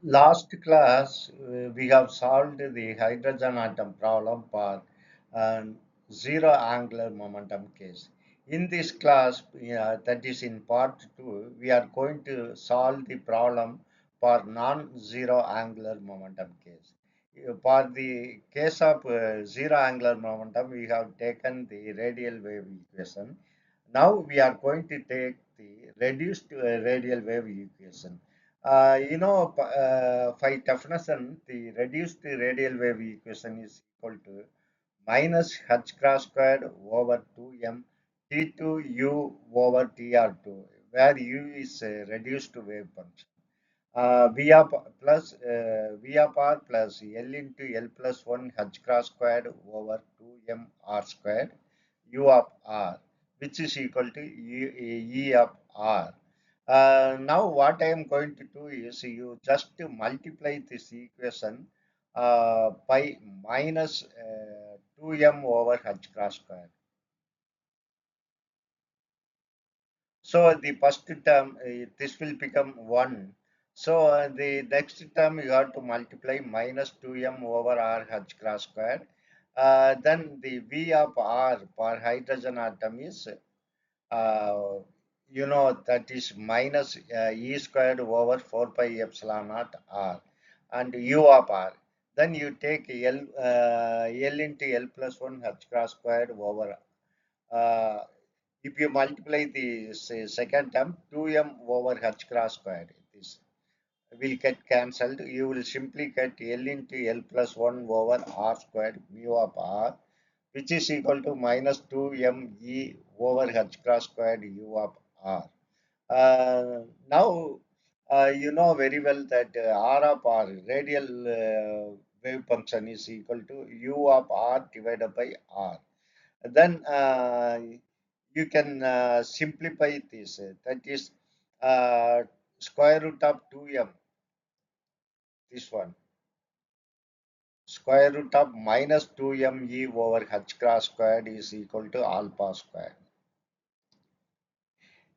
Last class, we have solved the hydrogen atom problem for uh, zero angular momentum case. In this class, that is in part 2, we are going to solve the problem for non-zero angular momentum case. For the case of zero angular momentum, we have taken the radial wave equation. Now we are going to take the reduced radial wave equation. By definition, the reduced radial wave equation is equal to minus h cross squared over 2m T2u over Tr2, where u is a reduced wave function. V of r plus L into L plus 1 h cross squared over 2m r squared u of r, which is equal to E of r. Now what I am going to do is you just to multiply this equation by minus 2m over h cross squared. So the first term, this will become 1. So the next term you have to multiply minus 2m over r h cross squared. Then the V of r for hydrogen atom is, uh, that is minus E squared over 4 pi epsilon naught r and U of r. Then you take L into L plus 1 h cross squared over uh, if you multiply the second term, 2m over h cross squared, this will get cancelled. You will simply get L into L plus 1 over r squared mu of r, which is equal to minus 2m e over h cross squared u of r. Now, you know very well that r of r, radial wave function, is equal to u of r divided by r. Then you can simplify this. That is uh, square root of 2m, this one. Square root of minus 2m e over h cross squared is equal to alpha squared.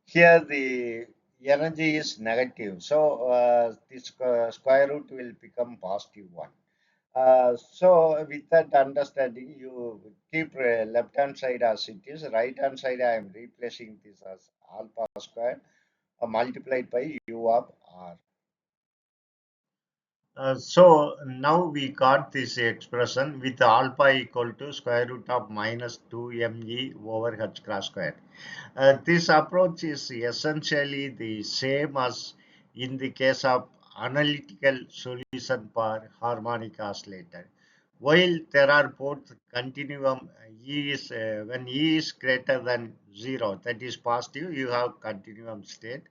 Here the energy is negative. So this square root will become positive 1. So with that understanding, you keep left hand side as it is. Right hand side, I am replacing this as alpha squared multiplied by u of r. So now we got this expression with alpha equal to square root of minus 2me over h cross squared. This approach is essentially the same as in the case of analytical solution for harmonic oscillator. While there are both continuum, when E is greater than 0, that is positive, you have continuum state,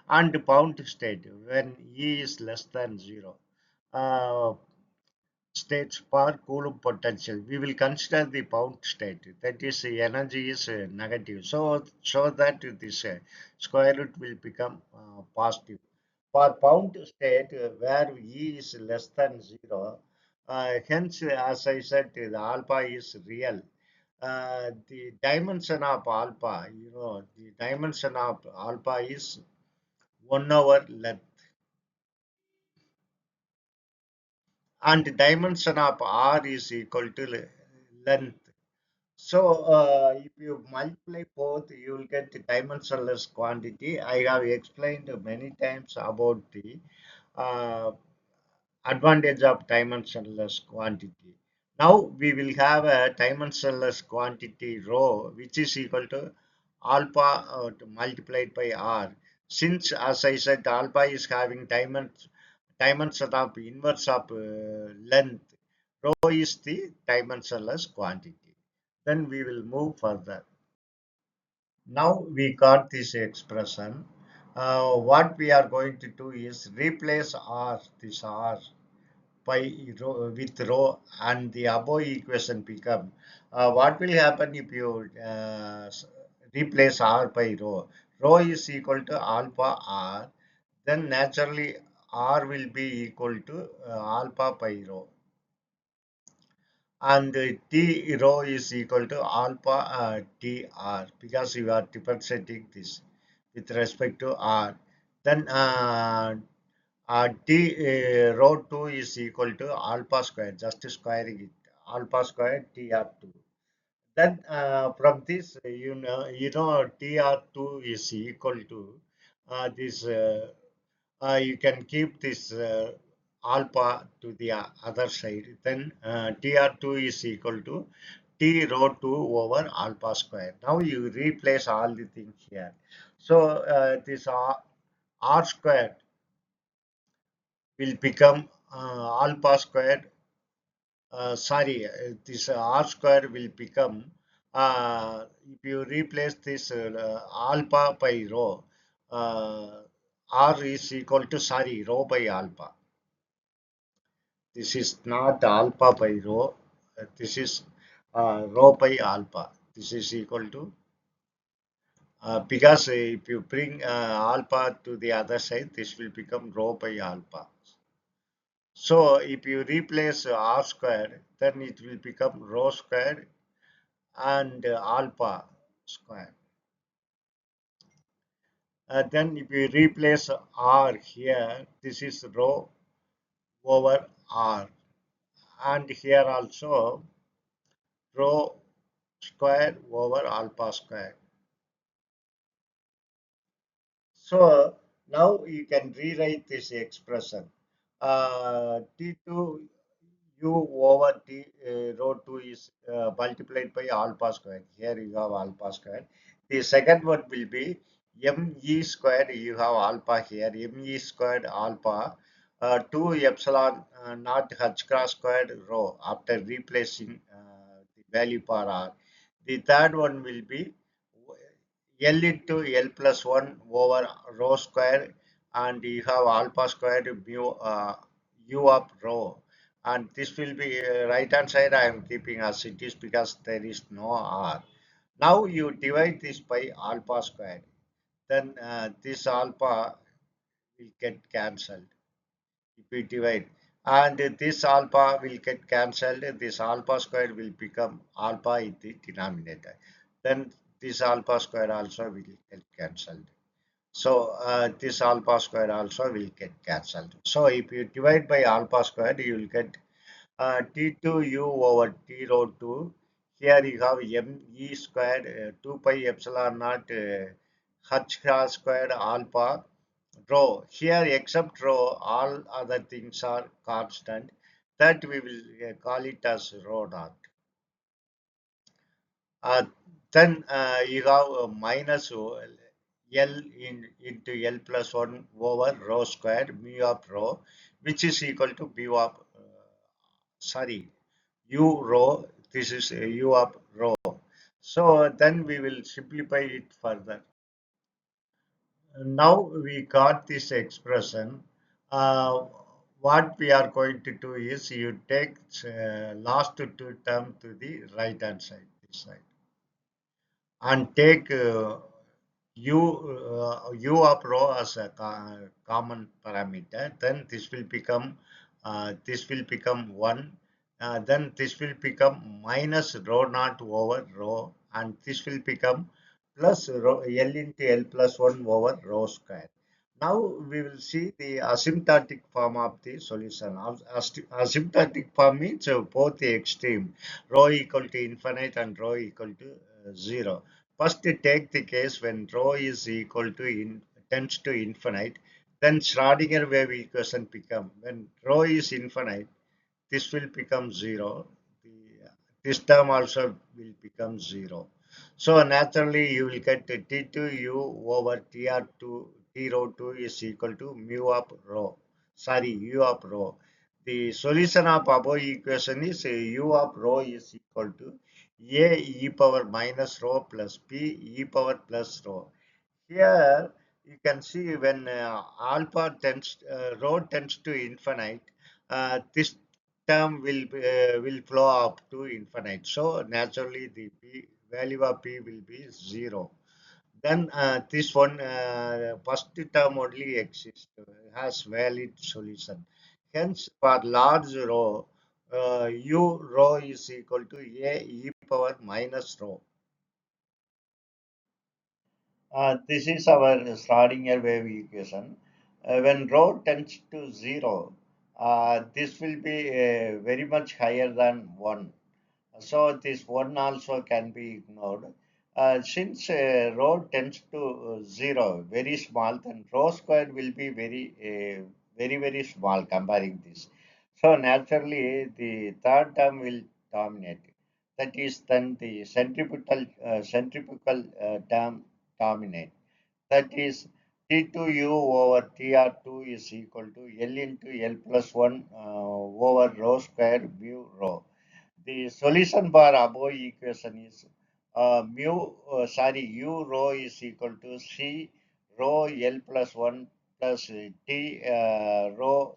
and bound state when E is less than 0. Uh, States per Coulomb potential. We will consider the bound state, that is energy is negative. So that this square root will become positive. For bound state where E is less than 0, hence as I said, the alpha is real. The dimension of alpha, the dimension of alpha is 1 over length, and the dimension of r is equal to length. So if you multiply both, you will get the dimensionless quantity. I have explained many times about the uh, advantage of dimensionless quantity. Now we will have a dimensionless quantity rho, which is equal to alpha multiplied by r. Since, as I said, alpha is having dimension of inverse of length, rho is the dimensionless quantity. Then we will move further. Now we got this expression. What we are going to do is replace r, this r, by rho, with rho, and the above equation become. What will happen if you replace r by rho? Rho is equal to alpha r. Then naturally r will be equal to alpha by rho, and t rho is equal to alpha tr, because you are differentiating this with respect to r. Then T rho 2 is equal to alpha square, just squaring it, alpha square TR2. Then from this, TR2 is equal to this. You can keep this alpha to the other side. Then TR2 is equal to T rho 2 over alpha square. Now you replace all the things here. So this R square will become alpha square. Sorry, this R square will become, if you replace this alpha by rho, uh, R is equal to, sorry, rho by alpha. This is not alpha by rho. This is rho by alpha. This is equal to, because if you bring alpha to the other side, this will become rho by alpha. So if you replace r square, then it will become rho square and alpha square. Then if you replace r here, this is rho over r. And here also rho square over alpha square. So now you can rewrite this expression. T2 u over t rho 2 is multiplied by alpha square. Here you have alpha square. The second one will be me squared. You have alpha here. Me squared alpha 2 epsilon not h cross squared rho after replacing the value for r. The third one will be L into L plus 1 over rho square, and you have alpha squared mu u of rho, and this will be right hand side I am keeping as it is because there is no r. Now you divide this by alpha squared, then this alpha will get cancelled if we divide, and this alpha will get cancelled. This alpha squared will become alpha in the denominator, then this alpha square also will get cancelled. So this alpha square also will get cancelled. So if you divide by alpha square, you will get T2u over T rho 2. Here you have me squared 2 pi epsilon naught h cross squared alpha rho. Here except rho, all other things are constant. That we will call it as rho naught. Uh, then you have minus L into L plus 1 over rho squared mu of rho, which is equal to mu of, sorry, u rho. This is u of rho. So then we will simplify it further. Now we got this expression. Uh, what we are going to do is you take last two term to the right hand side, this side, and take u of rho as a common parameter. Then this will become 1. Then this will become minus rho naught over rho, and this will become plus rho, L into L plus 1 over rho square. Now we will see the asymptotic form of the solution. Asymptotic form means both the extreme, rho equal to infinite and rho equal to 0. First, take the case when rho is equal to tends to infinite, then Schrödinger wave equation become, when rho is infinite, this will become 0. The, this term also will become 0. So naturally, you will get T2u over Tr2, T rho 2 is equal to mu of rho. Sorry, u of rho. The solution of above equation is u of rho is equal to a e power minus rho plus b e power plus rho. Here you can see when rho tends to infinite, this term will flow up to infinite. So naturally the value of p will be 0. Then this one first term only exists, has valid solution. Hence for large rho, u rho is equal to a e power minus rho. This is our Schrödinger wave equation. When rho tends to 0, this will be very much higher than 1. So this 1 also can be ignored. Since rho tends to 0, very small, then rho square will be very small comparing this. So naturally, the third term will dominate. That is, then the centrifugal term dominate. That is, T2U over TR2 is equal to L into L plus 1 over rho square mu rho. The solution for above equation is u rho is equal to C rho L plus 1 plus T rho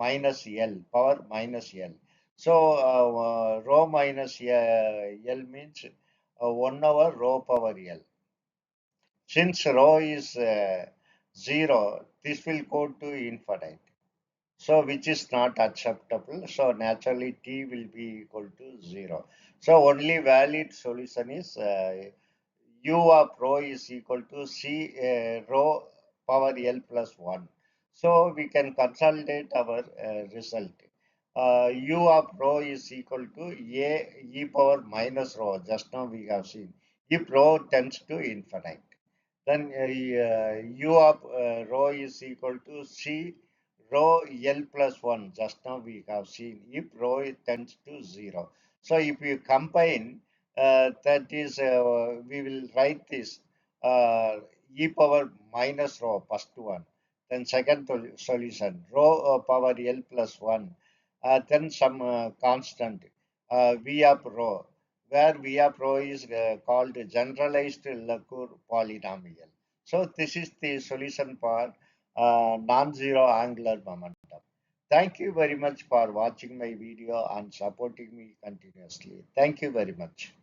minus L, power minus L. So rho minus L means 1 over rho power L. Since rho is 0, this will go to infinite. So which is not acceptable. So naturally t will be equal to 0. So only valid solution is u of rho is equal to c rho power L plus 1. So we can consolidate our result. U of rho is equal to a e power minus rho. Just now we have seen. If rho tends to infinite, then u of rho is equal to c rho L plus 1. Just now we have seen if rho tends to 0. So if you combine, that is, we will write this e power minus rho, first one. Then second solution, rho power L plus 1. Then some constant, v of rho, where v of rho is called generalized Laguerre polynomial. So this is the solution for non-zero angular momentum. Thank you very much for watching my video and supporting me continuously. Thank you very much.